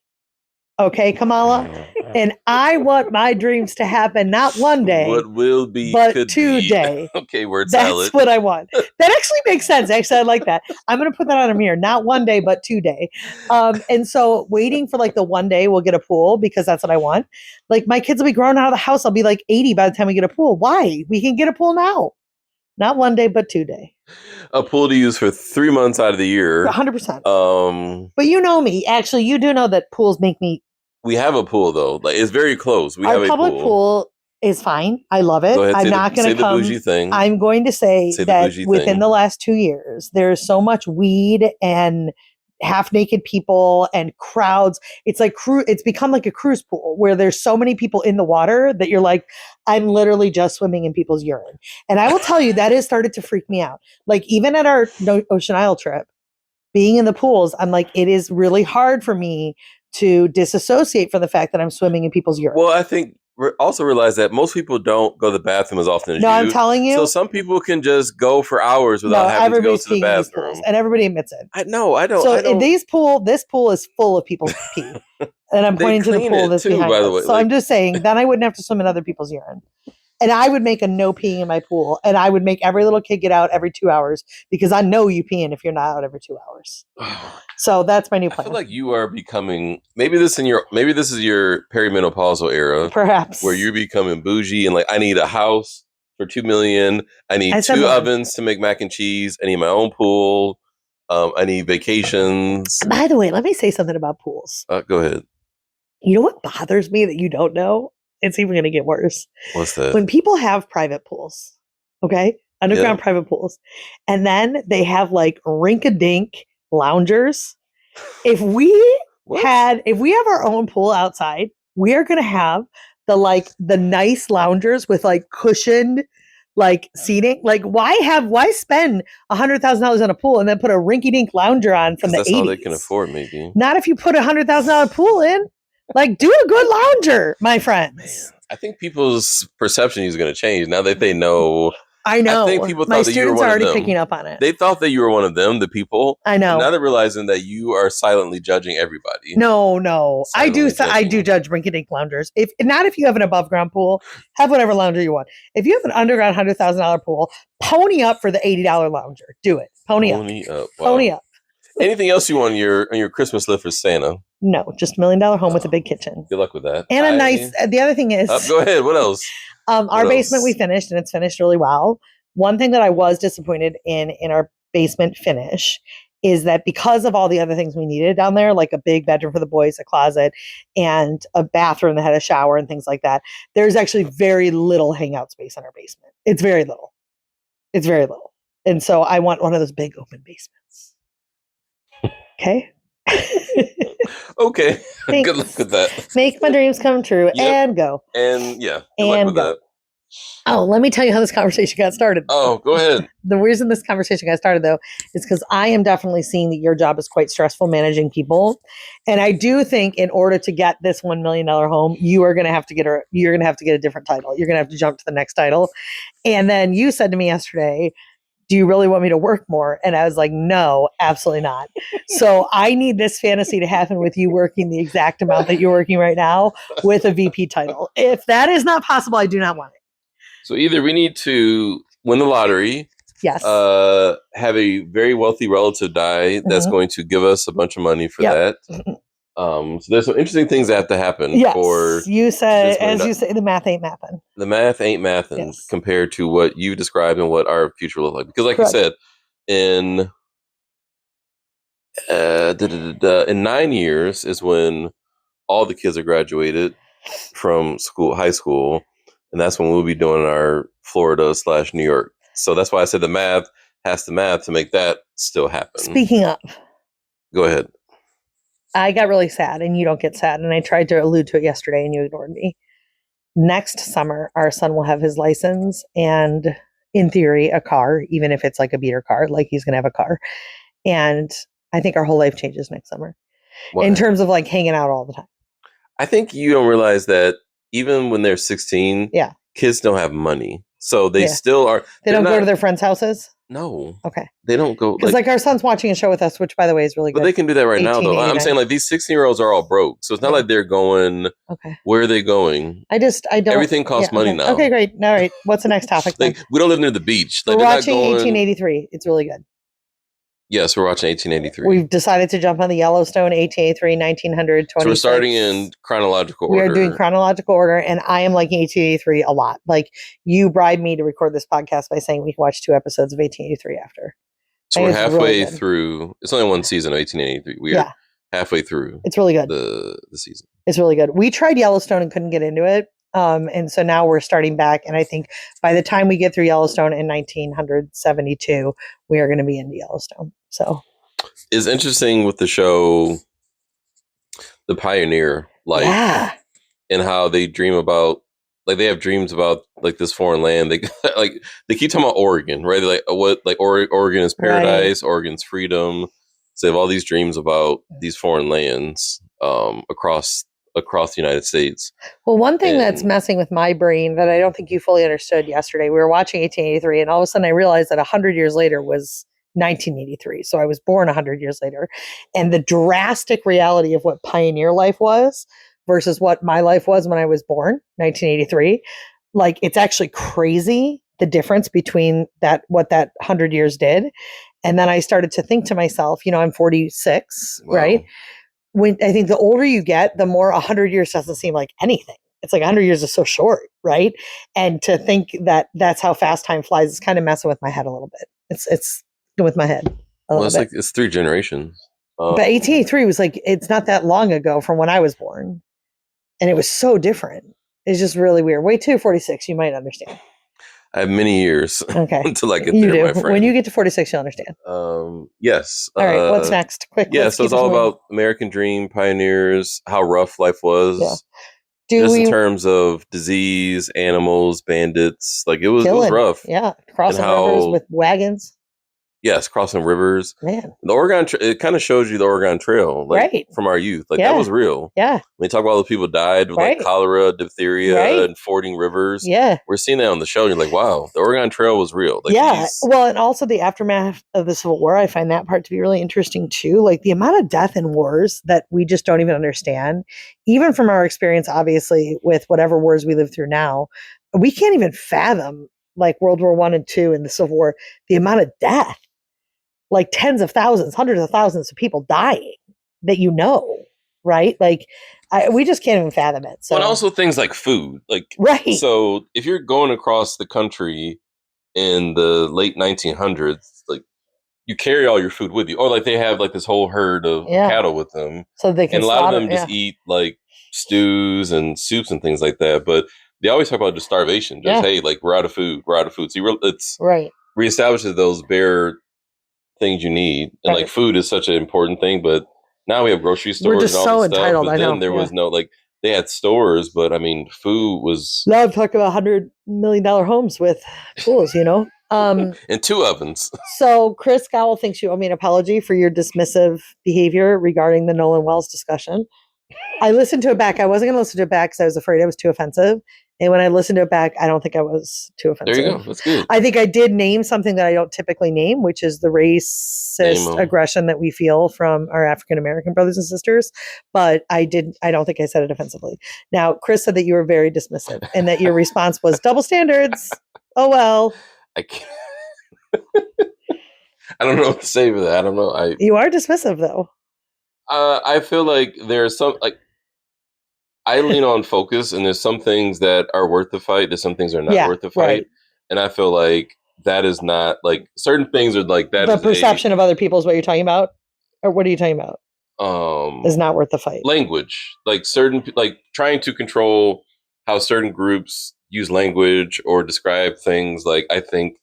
Okay, Kamala? And I want my dreams to happen not one day, what will be, but could 2 be. day. Okay, word That's salad. what I want. That actually makes sense. Actually, I like that. I'm going to put that on a mirror. Not 1 day, but 2 day. And so waiting for like the 1 day we'll get a pool because that's what I want. Like my kids will be grown out of the house. I'll be like 80 by the time we get a pool. Why? We can get a pool now. Not 1 day, but 2 day. A pool to use for 3 months out of the year. 100%. But you know me. Actually, you do know that pools make me. We have a pool though. Like it's very close. We Our have a public pool is fine. I love it. Go ahead, I'm not going to come. The bougie thing. I'm going to say that within the last 2 years, there's so much weed and half naked people and crowds. It's like it's become like a cruise pool where there's so many people in the water that you're like, I'm literally just swimming in people's urine. And I will tell you that has started to freak me out. Like even at our Ocean Isle trip, being in the pools, I'm like, it is really hard for me to disassociate from the fact that I'm swimming in people's urine. Well, I think also realize that most people don't go to the bathroom as often as you. No, I'm telling you. So some people can just go for hours without having to go to the bathroom. And everybody admits it. I know. I don't. So this pool is full of people's pee. And I'm pointing to the pool that's behind by the us. way. So I'm just saying, then I wouldn't have to swim in other people's urine. And I would make a no peeing in my pool. And I would make every little kid get out every 2 hours because I know you peeing if you're not out every 2 hours. So that's my new plan. I feel like you are becoming maybe this is your perimenopausal era. Perhaps. Where you're becoming bougie and like I need a house for $2 million. I need 2 ovens to make mac and cheese. I need my own pool. I need vacations. By the way, let me say something about pools. Go ahead. You know what bothers me that you don't know? It's even going to get worse. What's that? When people have private pools, okay? Underground private pools. And then they have like rink-a-dink loungers. If we have our own pool outside, we are going to have the nice loungers with like cushioned like seating. Like why spend $100,000 on a pool and then put a rinky-dink lounger on from the 80s? That's all they can afford, maybe. Not if you put $100,000 pool in. Like, do a good lounger, my friends. Man, I think people's perception is going to change now that they know. I know. I think people my thought that you were students one are already of them. picking up on it. They thought that you were one of them, the people. I know. Now they're realizing that you are silently judging everybody. No. I do judge rinky-dink loungers. If you have an above ground pool, have whatever lounger you want. If you have an underground $100,000 pool, pony up for the $80 lounger. Do it. Pony up. Wow. Pony up. Anything else you want on your Christmas list for Santa? No, just $1 million home with a big kitchen. Good luck with that. And the other thing is, go ahead. What else? Our basement we finished, and it's finished really well. One thing that I was disappointed in our basement finish is that because of all the other things we needed down there, like a big bedroom for the boys, a closet, and a bathroom that had a shower and things like that, there's actually very little hangout space in our basement. It's very little. And so I want one of those big open basements. Okay. Okay. Good luck with that. Make my dreams come true and go. And yeah. Good luck with that. Oh, let me tell you how this conversation got started. Oh, go ahead. The reason this conversation got started, though, is because I am definitely seeing that your job is quite stressful managing people. And I do think in order to get this $1 million home, you're going to have to get a different title. You're going to have to jump to the next title. And then you said to me yesterday, do you really want me to work more? And I was like, no, absolutely not. So I need this fantasy to happen with you working the exact amount that you're working right now with a VP title. If that is not possible, I do not want it. So either we need to win the lottery, Yes. have a very wealthy relative die that's going to give us a bunch of money for that. So there's some interesting things that have to happen. Yes, for you say, as you say, the math ain't mathing. The math ain't mathing compared to what you described and what our future looks like. Because, like you said, in 9 years is when all the kids are graduated from high school, and that's when we'll be doing our Florida/New York. So that's why I said the math has to math to make that still happen. Speaking of, go ahead. I got really sad, and you don't get sad, and I tried to allude to it yesterday, and you ignored me. Next summer, our son will have his license and, in theory, a car, even if it's like a beater car, like he's going to have a car. And I think our whole life changes next summer in terms of like hanging out all the time. I think you don't realize that even when they're 16, kids don't have money. So they still are. They don't go to their friends' houses? No. Okay. They don't go. Because like our son's watching a show with us, which by the way is really good. But they can do that right now, though. I'm saying like these 16-year-olds are all broke. So it's not like they're going. Okay. Where are they going? I don't. Everything costs money now. Okay, great. All right. What's the next topic? Like, we don't live near the beach. Like, we're watching 1883. It's really good. Yes, we're watching 1883. We've decided to jump on the Yellowstone 1883, 1900, So we're starting in chronological order. We are doing chronological order, and I am liking 1883 a lot. Like, you bribed me to record this podcast by saying we can watch 2 episodes of 1883 after. So we're halfway through. It's only one season of 1883. We are halfway through. It's really good. The season. It's really good. We tried Yellowstone and couldn't get into it. And so now we're starting back. And I think by the time we get through Yellowstone in 1972, we are going to be into Yellowstone. So it's interesting with the show, the pioneer life, and how they dream about, like they have dreams about like this foreign land. They they keep talking about Oregon, right? They're like Oregon is paradise, Oregon's freedom. So they have all these dreams about these foreign lands across the United States. Well, one thing that's messing with my brain that I don't think you fully understood yesterday, we were watching 1883, and all of a sudden I realized that 100 years later was 1983. So I was born 100 years later. And the drastic reality of what pioneer life was versus what my life was when I was born, 1983, like it's actually crazy, the difference between what that 100 years did. And then I started to think to myself, I'm 46, right? When I think the older you get, the more 100 years doesn't seem like anything. It's like 100 years is so short, right? And to think that that's how fast time flies is kind of messing with my head a little bit. It's with my head. It's like it's 3 generations. But 1883 was like, it's not that long ago from when I was born. And it was so different. It's just really weird. Wait till 46, you might understand. I have many years until I get there, my friend. When you get to 46, you'll understand. Yes. All right, what's next? Quick. Yeah, so it's all about American dream, pioneers, how rough life was. Yeah. In terms of disease, animals, bandits. Like, it was rough. Yeah, crossing rivers with wagons. Yes, crossing rivers. Man. The Oregon, it kind of shows you the Oregon Trail, like from our youth. Like that was real. Yeah. When you talk about all the people died with like cholera, diphtheria, and fording rivers. Yeah. We're seeing that on the show. And you're like, wow, the Oregon Trail was real. Like, well, and also the aftermath of the Civil War, I find that part to be really interesting too. Like the amount of death in wars that we just don't even understand, even from our experience, obviously, with whatever wars we live through now, we can't even fathom like World War I and II and the Civil War, the amount of death. Like tens of thousands, hundreds of thousands of people dying that right? Like we just can't even fathom it. So, and also things like food, like So if you're going across the country in the late 1900s, like you carry all your food with you, or like they have like this whole herd of cattle with them, so they can. And a lot of them just eat like stews and soups and things like that. But they always talk about just starvation. Just hey, like we're out of food. So it's reestablishes those bare things you need, and like food is such an important thing, but now we have grocery stores. We're just and all so this entitled. Stuff, but then there was no like they had stores, but I mean food was. Now I'm talking about $100 million homes with tools, and 2 ovens. So Chris Gowell thinks you owe me an apology for your dismissive behavior regarding the Nolan Wells discussion. I listened to it back. I wasn't going to listen to it back because I was afraid it was too offensive. And when I listened to it back, I don't think I was too There you go. offensive. That's good. I think I did name something that I don't typically name, which is the racist aggression that we feel from our African American brothers and sisters. But I don't think I said it offensively. Now, Chris said that you were very dismissive and that your response was double standards. Oh, well. I can't. I don't know what to say for that. I don't know. You are dismissive, though. I feel like there's some like I lean on focus, and there's some things that are worth the fight. There's some things that are not worth the fight, right. And I feel like that is not like certain things are like that. The perception of other people is what you're talking about, or what are you talking about? Is not worth the fight. Language, like trying to control how certain groups use language or describe things. Like I think.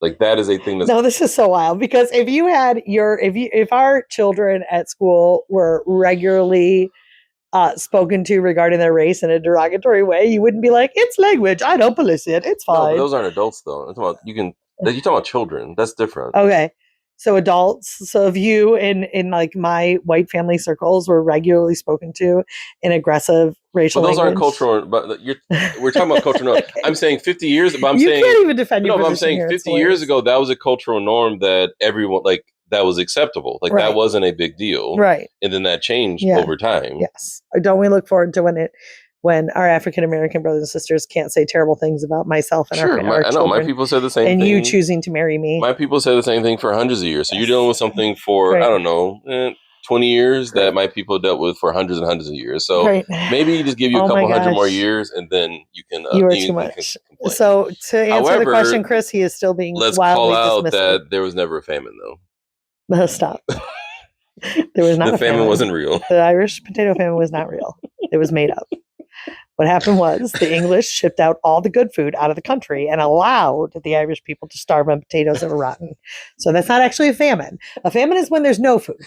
Like that is a thing that's... No, this is so wild because if our children at school were regularly spoken to regarding their race in a derogatory way, you wouldn't be like, it's language. I don't police it. It's fine. No, but those aren't adults though. You're talking about children. That's different. Okay. So adults, so if you in like my white family circles were regularly spoken to in aggressive racial language. Aren't cultural, but we're talking about cultural norm. Okay. I'm saying 50 years, but you can't even defend your position. I'm saying 50 years ago, that was a cultural norm that everyone, like, that was acceptable. Like, that wasn't a big deal. Right. And then that changed over time. Yes. Don't we look forward to when our African American brothers and sisters can't say terrible things about myself and our I know my people said the same thing. And you choosing to marry me. My people said the same thing for hundreds of years. So you're dealing with something for, I don't know, 20 years that my people dealt with for hundreds and hundreds of years. So maybe you just give you a couple hundred more years and then you can... you are too much. So to answer the question, Chris, he is still being let's wildly call out dismissive. that there was never a famine, though. No, stop. There was not the famine wasn't real. The Irish potato famine was not real. It was made up. What happened was the English shipped out all the good food out of the country and allowed the Irish people to starve on potatoes that were rotten. So that's not actually a famine. A famine is when there's no food.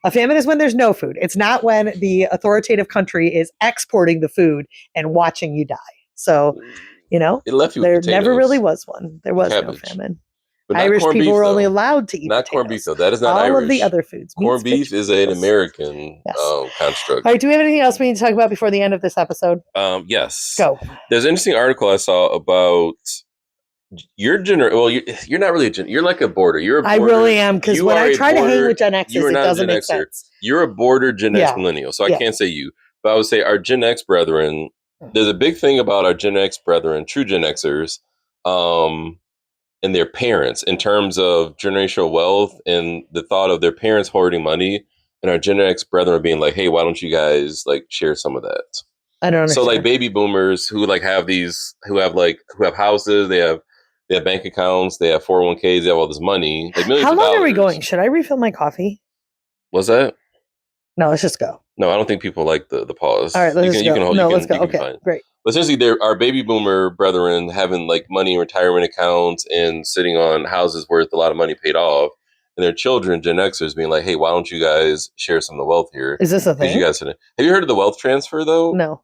A famine is when there's no food. It's not when the authoritative country is exporting the food and watching you die. So, it left you there never really was one. There was no famine. But Irish people were only allowed to eat not potatoes. Corned beef, though. That is not all Irish. All of the other foods. Corned beef is an American construct. All right, do we have anything else we need to talk about before the end of this episode? Yes. Go. There's an interesting article I saw about your generation. Well, you're not really a you're like a border. You're a border. I really am, because when I try to hang with Gen Xers, it doesn't make sense. You're a border Gen X millennial, so I can't say you. But I would say our Gen X brethren, there's a big thing about our Gen X brethren, true Gen Xers, and their parents in terms of generational wealth and the thought of their parents hoarding money, and our Gen X brethren being like, hey, why don't you guys like share some of that? I don't understand. So like baby boomers who like have who have houses, they have bank accounts, they have 401ks, they have all this money. Like millions How of long dollars. Are we going? Should I refill my coffee? What's that? No, let's just go. No, I don't think people like the pause. All right, let's go. Let's go. Okay, great. But essentially, there are baby boomer brethren having like money in retirement accounts and sitting on houses worth a lot of money paid off, and their children, Gen Xers, being like, "Hey, why don't you guys share some of the wealth here?" Is this a thing? Have you heard of the wealth transfer though? No.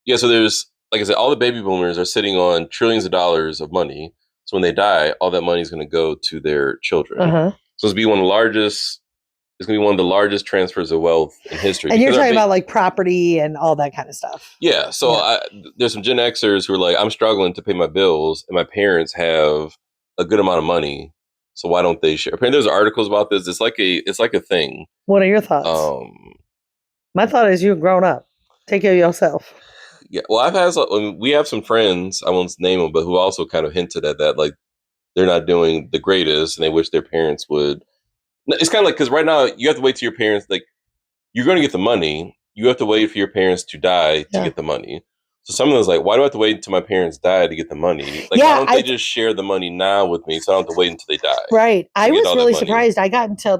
Yeah, so there's, like I said, all the baby boomers are sitting on trillions of dollars of money. So when they die, all that money is going to go to their children. So it's going to be one of the largest. It's going to be one of the largest transfers of wealth in history. And you're talking about like property and all that kind of stuff. Yeah. So there's some Gen Xers who are like, I'm struggling to pay my bills and my parents have a good amount of money. So why don't they share? Apparently there's articles about this. It's like a thing. What are your thoughts? My thought is you've grown up. Take care of yourself. Yeah. Well, we have some friends, I won't name them, but who also kind of hinted at that. Like they're not doing the greatest and they wish their parents would. It's kind of like, because right now you have to wait till your parents, like, you're going to get the money. You have to wait for your parents to die to get the money. So some of them's like, why do I have to wait until my parents die to get the money? Like, why don't they just share the money now with me so I don't have to wait until they die? Right. I was really surprised. I got into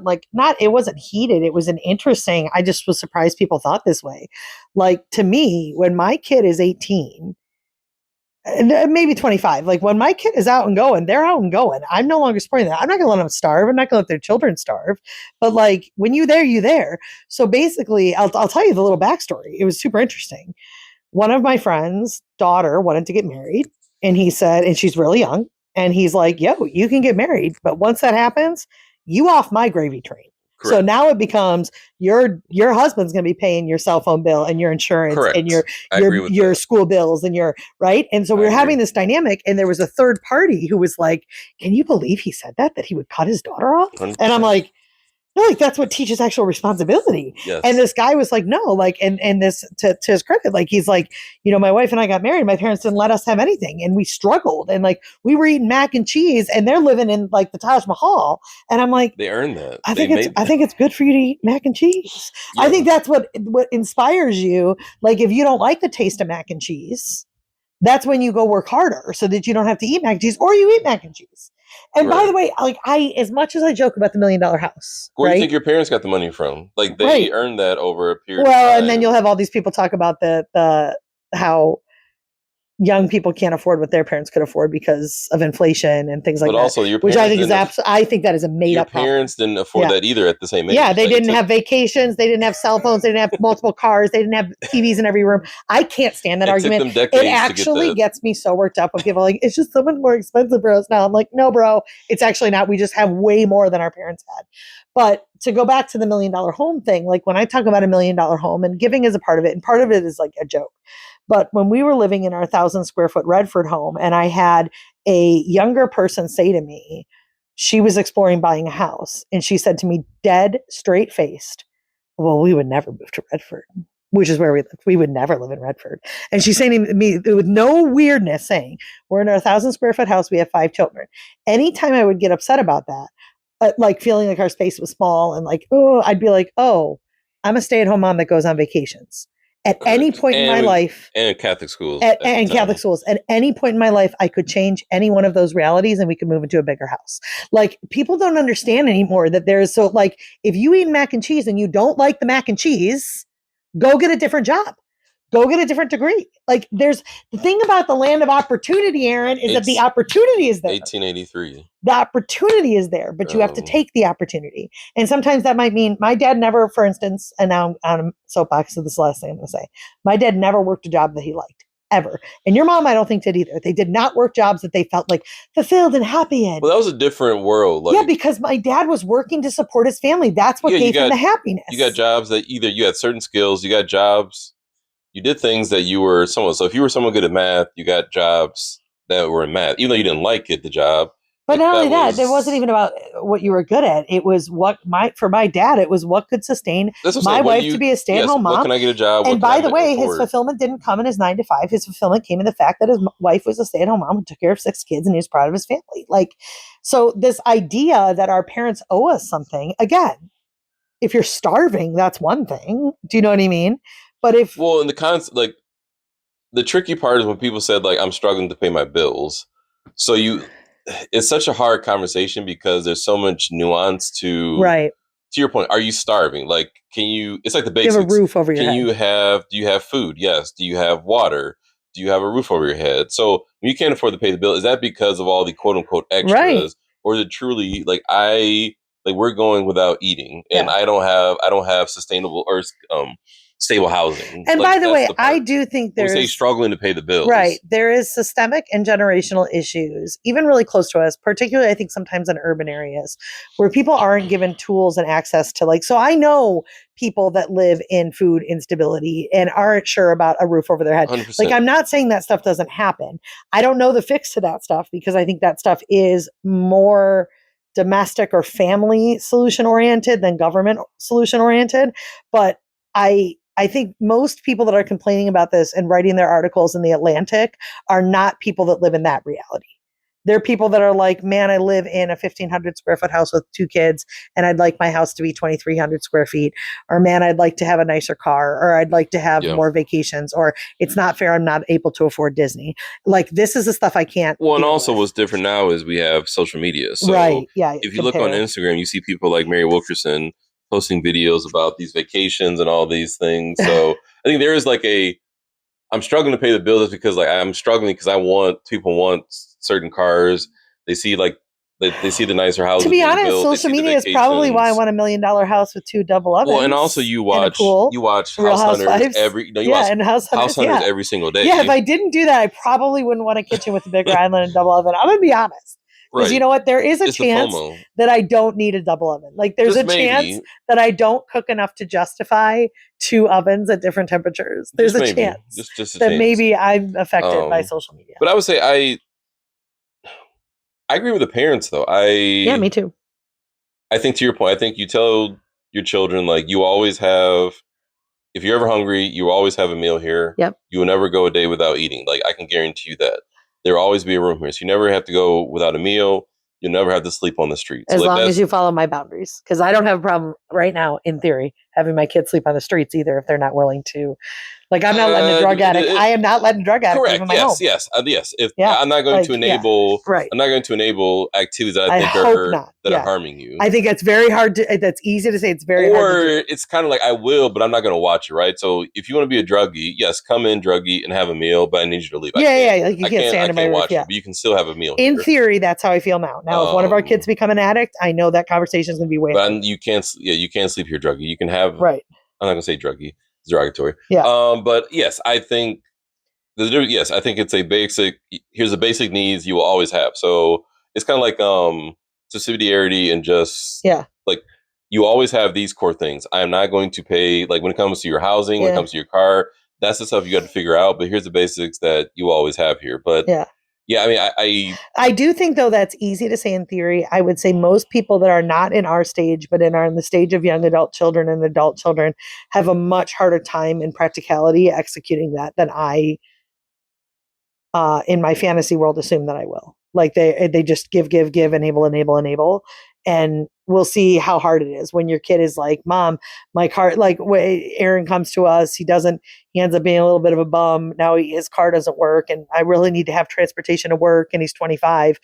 it wasn't heated. It was an interesting, I just was surprised people thought this way. Like, to me, when my kid is 18, maybe 25. Like when my kid is out and going, they're out and going. I'm no longer supporting that. I'm not going to let them starve. I'm not going to let their children starve. But like when you there. So basically, I'll tell you the little backstory. It was super interesting. One of my friends' daughter wanted to get married, and he said, and she's really young, and he's like, "Yo, you can get married, but once that happens, you off my gravy train." So now it becomes your husband's going to be paying your cell phone bill and your insurance and your school bills and your right. And so we were having this dynamic, and there was a third party who was like, "Can you believe he said that he would cut his daughter off?" 100%. And I'm like, no, like that's what teaches actual responsibility. Yes. And this guy was like, no, like, and this to his credit, like he's like, my wife and I got married. My parents didn't let us have anything, and we struggled, and like we were eating mac and cheese, and they're living in like the Taj Mahal, and I'm like, they earned that. I think it's good for you to eat mac and cheese. Yeah. I think that's what inspires you. Like if you don't like the taste of mac and cheese, that's when you go work harder so that you don't have to eat mac and cheese, or you eat mac and cheese. And by the way, like as much as I joke about the $1 million house, where do you think your parents got the money from? Like they earned that over a period of time. Well, and then you'll have all these people talk about the how young people can't afford what their parents could afford because of inflation and things like that. But also your parents, which I think I think that is a made up. Your parents didn't afford that either at the same age. Yeah, they didn't have vacations. They didn't have cell phones. They didn't have multiple cars. They didn't have TVs in every room. I can't stand that argument. It actually gets me so worked up when people are like, it's just so much more expensive for us now. I'm like, no, bro, it's actually not. We just have way more than our parents had. But to go back to the $1 million home thing, like when I talk about $1 million home, and giving is a part of it, and part of it is like a joke. But when we were living in our 1,000 square foot Redford home, and I had a younger person say to me, she was exploring buying a house, and she said to me, dead straight faced, well, we would never move to Redford, which is where we lived. We would never live in Redford. And she's saying to me with no weirdness, saying, we're in our 1,000 square foot house. We have 5 children. Anytime I would get upset about that, like feeling like our space was small and like, oh, I'd be like, oh, I'm a stay-at-home mom that goes on vacations. At any point in my life, and Catholic schools, and Catholic schools, at any point in my life, I could change any one of those realities, and we could move into a bigger house. Like people don't understand anymore that there's so like if you eat mac and cheese and you don't like the mac and cheese, go get a different job. Go get a different degree. Like there's the thing about the land of opportunity, Aaron, is that the opportunity is there. 1883. The opportunity is there, but you have to take the opportunity. And sometimes that might mean my dad never, for instance, and now I'm on a soapbox, so this is the last thing I'm going to say. My dad never worked a job that he liked, ever. And your mom, I don't think, did either. They did not work jobs that they felt like fulfilled and happy in. Well, that was a different world. Like, yeah, because my dad was working to support his family. That's what gave him the happiness. You got jobs that either you had certain skills, you got jobs. You did things that you were someone. So if you were someone good at math, you got jobs that were in math, even though you didn't like it, the job. But not only that, it wasn't even about what you were good at. It was for my dad, it was what could sustain my wife to be a stay-at-home mom. What can I get a job? And by the way, his fulfillment didn't come in his 9 to 5. His fulfillment came in the fact that his wife was a stay-at-home mom who took care of 6 kids, and he was proud of his family. Like, so this idea that our parents owe us something, again, if you're starving, that's one thing. Do you know what I mean? But in the concept, like the tricky part is when people said like I'm struggling to pay my bills. So it's such a hard conversation because there's so much nuance to To your point, are you starving? Like, can you? It's like the basics. You have a roof over your head. Do you have food? Yes. Do you have water? Do you have a roof over your head? So when you can't afford to pay the bill, is that because of all the quote unquote extras, or is it truly like we're going without eating and I don't have sustainable or stable housing. And by the way, I do think there's struggling to pay the bills. Right. There is systemic and generational issues, even really close to us, particularly I think sometimes in urban areas where people aren't given tools and access to so I know people that live in food instability and aren't sure about a roof over their head. 100%. Like, I'm not saying that stuff doesn't happen. I don't know the fix to that stuff because I think that stuff is more domestic or family solution oriented than government solution oriented. But I think most people that are complaining about this and writing their articles in The Atlantic are not people that live in that reality. They're people that are like, man, I live in a 1,500 square foot house with 2 kids and I'd like my house to be 2,300 square feet. Or man, I'd like to have a nicer car, or I'd like to have more vacations, or it's not fair, I'm not able to afford Disney. Like, this is the stuff I can't. Well, and also what's different now is we have social media. So if you look on Instagram, you see people like Mary Wilkerson posting videos about these vacations and all these things. So I think there is I'm struggling to pay the bill just because I'm struggling because people want certain cars. They see they see the nicer houses. To be honest, social media is probably why I want $1 million house with 2 double ovens. Well, and also you watch House Hunters House Hunters every single day. Yeah, if I didn't do that, I probably wouldn't want a kitchen with a bigger island and double oven. I'm gonna be honest. Because you Right. know what? There is a It's the chance FOMO. that I don't need a double oven. Like there's Just a chance maybe. that I don't cook enough to justify 2 ovens at different temperatures. There's Just a maybe. chance Just a that chance. maybe I'm affected by social media. But I would say I agree with the parents though. Yeah, me too. I think to your point, I think you tell your children like you always have. If you're ever hungry, you will always have a meal here. Yep. You will never go a day without eating. Like I can guarantee you that. There will always be a room here. So you never have to go without a meal. You'll never have to sleep on the street. So As like long as you follow my boundaries. Because I don't have a problem right now, in theory, having my kids sleep on the streets either if they're not willing to. Like I'm not letting a drug addict. I am not letting a drug addict live correct. in my home. Yes. If Yeah. I'm not going to enable, right. I'm not going to enable activities that I think hope are not. that are harming you. I think it's very hard to. That's easy to say. It's very hard to do. Or it's kind of like I will, but I'm not going to watch it. Right. So if you want to be a druggie, yes, come in druggie and have a meal, but I need you to leave. Yeah. Like you can't stand in my roof. Watch it, but you can still have a meal. In here. theory, that's how I feel now. Now, if one of our kids become an addict, I know that conversation is going to be way. But you can't. Yeah, you can't sleep here, druggie. You can have. Right. I'm not going to say druggie. It's derogatory. Yeah. But yes, I think. Yes, I think it's a basic. Here's the basic needs you will always have. So it's kind of like subsidiarity and just like you always have these core things. I am not going to pay like when it comes to your housing, when it comes to your car. That's the stuff you got to figure out. But here's the basics that you always have here. But yeah, I mean, I do think though that's easy to say in theory. I would say most people that are not in our stage, but are in the stage of young adult children and adult children, have a much harder time in practicality executing that than I. In my fantasy world, assume that I will. Like they just give, enable, and we'll see how hard it is when your kid is like, "Mom, my car." Like Aaron comes to us, he ends up being a little bit of a bum. Now his car doesn't work, and I really need to have transportation to work, and he's 25.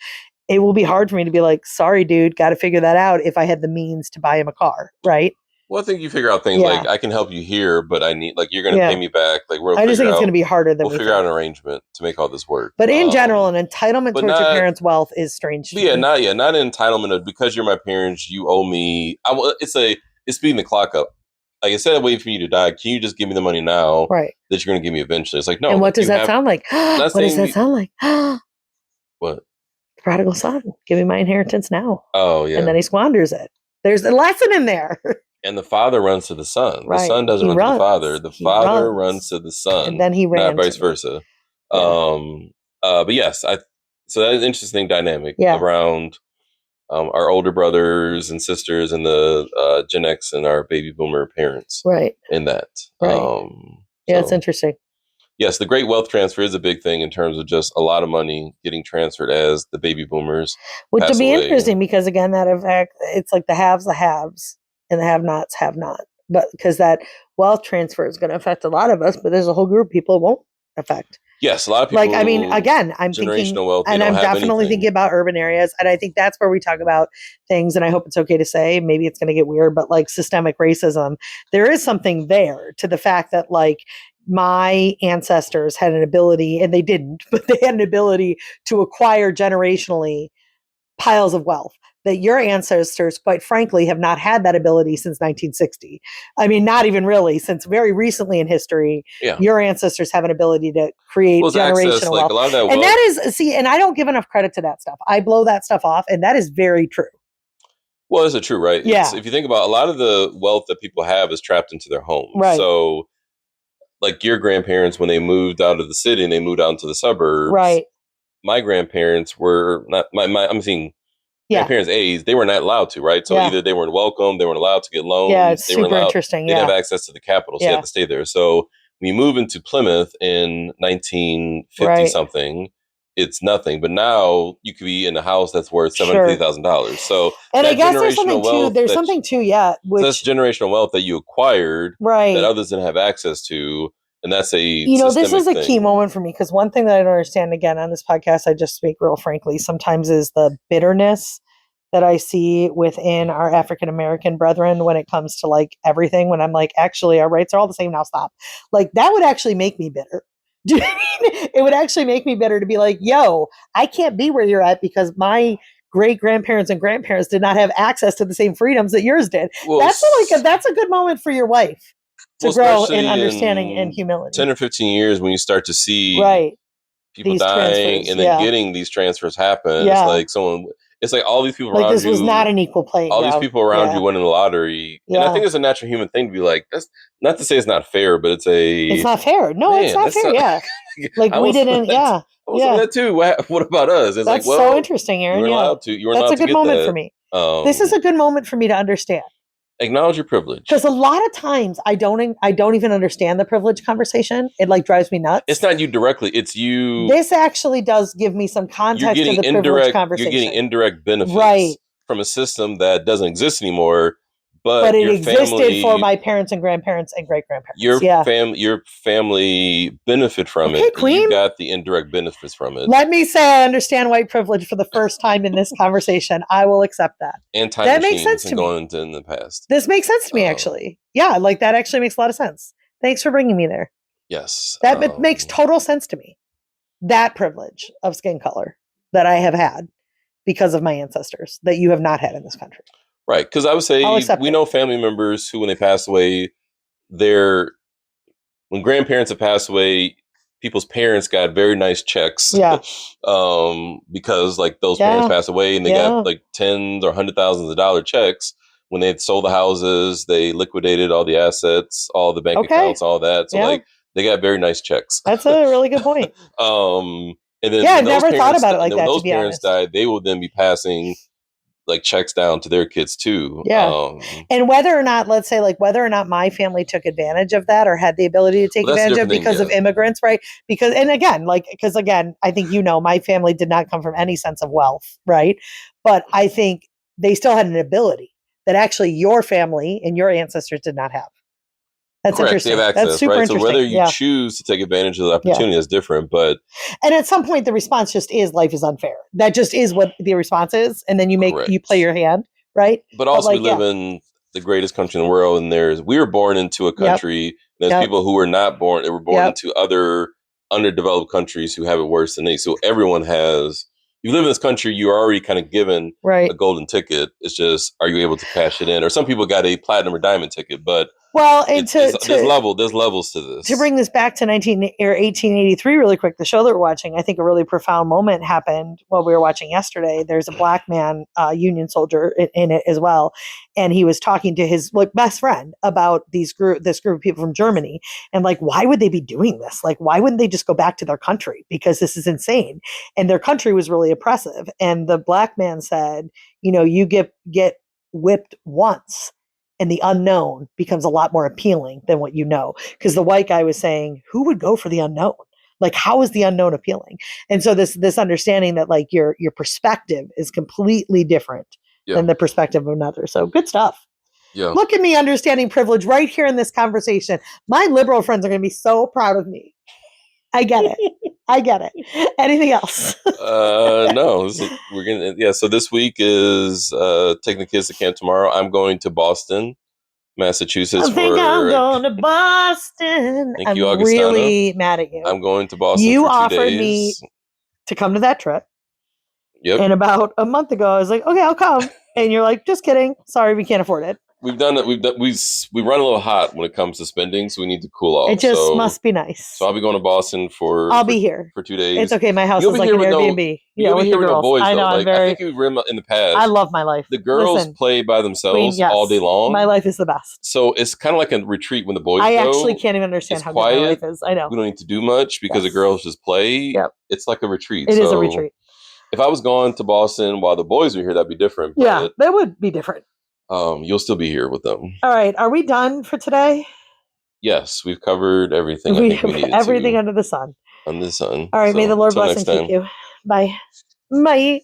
It will be hard for me to be like, "Sorry, dude, got to figure that out." If I had the means to buy him a car, right? Well, I think you figure out things like I can help you here, but I need like you're going to pay me back. Like I just think it's going to be harder than we'll figure out an arrangement to make all this work. But in general, an entitlement towards your parents' wealth is strange. Not an entitlement of because you're my parents, you owe me. It's speeding the clock up. Like instead of waiting for you to die, can you just give me the money now? Right. That you're going to give me eventually. It's like no. And what does that sound like? What does that sound like? What? The prodigal son. Give me my inheritance now. Oh yeah. And then he squanders it. There's a lesson in there. And the father runs to the son. Right. The son doesn't run to the father. The father runs to the son. And then he ran. Not vice versa. Yeah. But yes, so that is an interesting dynamic around our older brothers and sisters and the Gen X and our baby boomer parents. Right. In that. Right. It's interesting. Yes, the great wealth transfer is a big thing in terms of just a lot of money getting transferred as the baby boomers. Which would be interesting because again, that affects, it's like the haves, and the have-nots have not. But because that wealth transfer is going to affect a lot of us, but there's a whole group of people it won't affect. Yes, a lot of people. Like, I mean, again, I'm thinking, wealth, and I'm definitely thinking about urban areas. And I think that's where we talk about things. And I hope it's okay to say, maybe it's going to get weird, but like systemic racism, there is something there to the fact that like my ancestors had an ability, and they didn't, but they had an ability to acquire generationally piles of wealth that your ancestors, quite frankly, have not had that ability since 1960. I mean, not even really, since very recently in history, your ancestors have an ability to create generational wealth. A lot of that wealth. And that is, and I don't give enough credit to that stuff. I blow that stuff off, and that is very true. Well, is it true, right? Yeah. If you think about a lot of the wealth that people have is trapped into their homes. Right. So, like your grandparents, when they moved out of the city and they moved out into the suburbs, right? My grandparents were not, I'm seeing grandparents' age, they were not allowed to, right? So either they weren't welcome, they weren't allowed to get loans. Yeah, it's they super interesting. They didn't have access to the capital, so you had to stay there. So when you move into Plymouth in 1950 something, it's nothing. But now you could be in a house that's worth $750,000. So and I guess there's something too. There's something too, which so that's generational wealth that you acquired, right? That others didn't have access to. And that's this is a key moment for me because one thing that I don't understand, again, on this podcast, I just speak real frankly, sometimes is the bitterness that I see within our African-American brethren when it comes to like everything, when I'm like, actually, our rights are all the same now, stop. Like that would actually make me bitter. Do you know what I mean? It would actually make me bitter to be like, yo, I can't be where you're at because my great-grandparents and grandparents did not have access to the same freedoms that yours did. Well, that's a good moment for your wife. To grow in understanding and humility. 10 or 15 years when you start to see people these dying and then getting these transfers happen. It's like someone, it's like all these people Like around this you. was not an equal playing all ground. these people around you winning the lottery. And I think it's a natural human thing to be like, that's not to say it's not fair, but it's not fair. No, it's not fair. Yeah. Like we didn't. Yeah. I want some of that too. What about us? It's that's like, well, so interesting, Aaron. You weren't allowed to. You weren't that's allowed a good to get moment that. for me. This is a good moment for me to understand. Acknowledge your privilege. Because a lot of times I don't even understand the privilege conversation. It like drives me nuts. It's not you directly. It's you. This actually does give me some context to the privilege conversation. You're getting indirect benefits from a system that doesn't exist anymore. But it existed for my parents and grandparents and great grandparents. Your family benefit from it. Queen. You got the indirect benefits from it. Let me say I understand white privilege for the first time in this conversation. I will accept that. That makes sense to me. Going into in the past. This makes sense to me, actually. Yeah, like that actually makes a lot of sense. Thanks for bringing me there. Yes. That makes total sense to me. That privilege of skin color that I have had because of my ancestors that you have not had in this country. Right, because I would say we know family members who, when they pass away, when grandparents have passed away, people's parents got very nice checks. Yeah. Because like those parents passed away and they got like tens or $100,000s checks when they sold the houses, they liquidated all the assets, all the bank accounts, all that. So like they got very nice checks. That's a really good point. And then I've never thought about it like that. When those parents died, they will then be passing like checks down to their kids too. Yeah. And whether or not, let's say like whether or not my family took advantage of that or had the ability to take advantage of because of immigrants, right? Because again, I think, my family did not come from any sense of wealth, right? But I think they still had an ability that actually your family and your ancestors did not have. That's interesting. They have access, that's super right? interesting. So whether you choose to take advantage of the opportunity is different, but at some point the response just is life is unfair. That just is what the response is, and then you play your hand, right? But also we live in the greatest country in the world, and we were born into a country. There's people who were not born; they were born into other underdeveloped countries who have it worse than they. So everyone has. You live in this country, you are already kind of given a golden ticket. It's just, are you able to cash it in? Or some people got a platinum or diamond ticket, but there's levels to this. To bring this back to 1883 really quick, the show that we're watching, I think a really profound moment happened while we were watching yesterday. There's a black man, Union soldier in it as well. And he was talking to his best friend about this group of people from Germany. And why would they be doing this? Why wouldn't they just go back to their country? Because this is insane. And their country was really oppressive. And the black man said, you get whipped once and the unknown becomes a lot more appealing than what you know. Because the white guy was saying, who would go for the unknown? How is the unknown appealing? And so this understanding that your perspective is completely different than the perspective of another. So good stuff. Yeah. Look at me understanding privilege right here in this conversation. My liberal friends are going to be so proud of me. I get it. Anything else? No. So this week is taking the kids to camp tomorrow. I'm going to Boston, Massachusetts. I'm going to Boston. Thank you, I'm Augustana. really mad at you. I'm going to Boston. You for 2 offered days. me to come to that trip. Yep. And about a month ago, I was like, okay, I'll come. And you're like, just kidding. Sorry, we can't afford it. We've done it. We run a little hot when it comes to spending, so we need to cool off. It just must be nice. So I'll be going to Boston I'll be here for 2 days. It's okay. My house is like an Airbnb. You'll be here with no boys. I know. I think you've written in the past. I love my life. The girls play by themselves all day long. My life is the best. So it's kind of like a retreat when the boys go. I actually can't even understand how quiet my life is. I know. We don't need to do much because the girls just play. Yep. It's like a retreat. It is a retreat. If I was going to Boston while the boys were here, that'd be different. Yeah, that would be different. You'll still be here with them. All right. Are we done for today? Yes, we've covered everything. I think we needed everything under the sun. Under the sun. All right. May the Lord bless and keep you. Bye. Bye.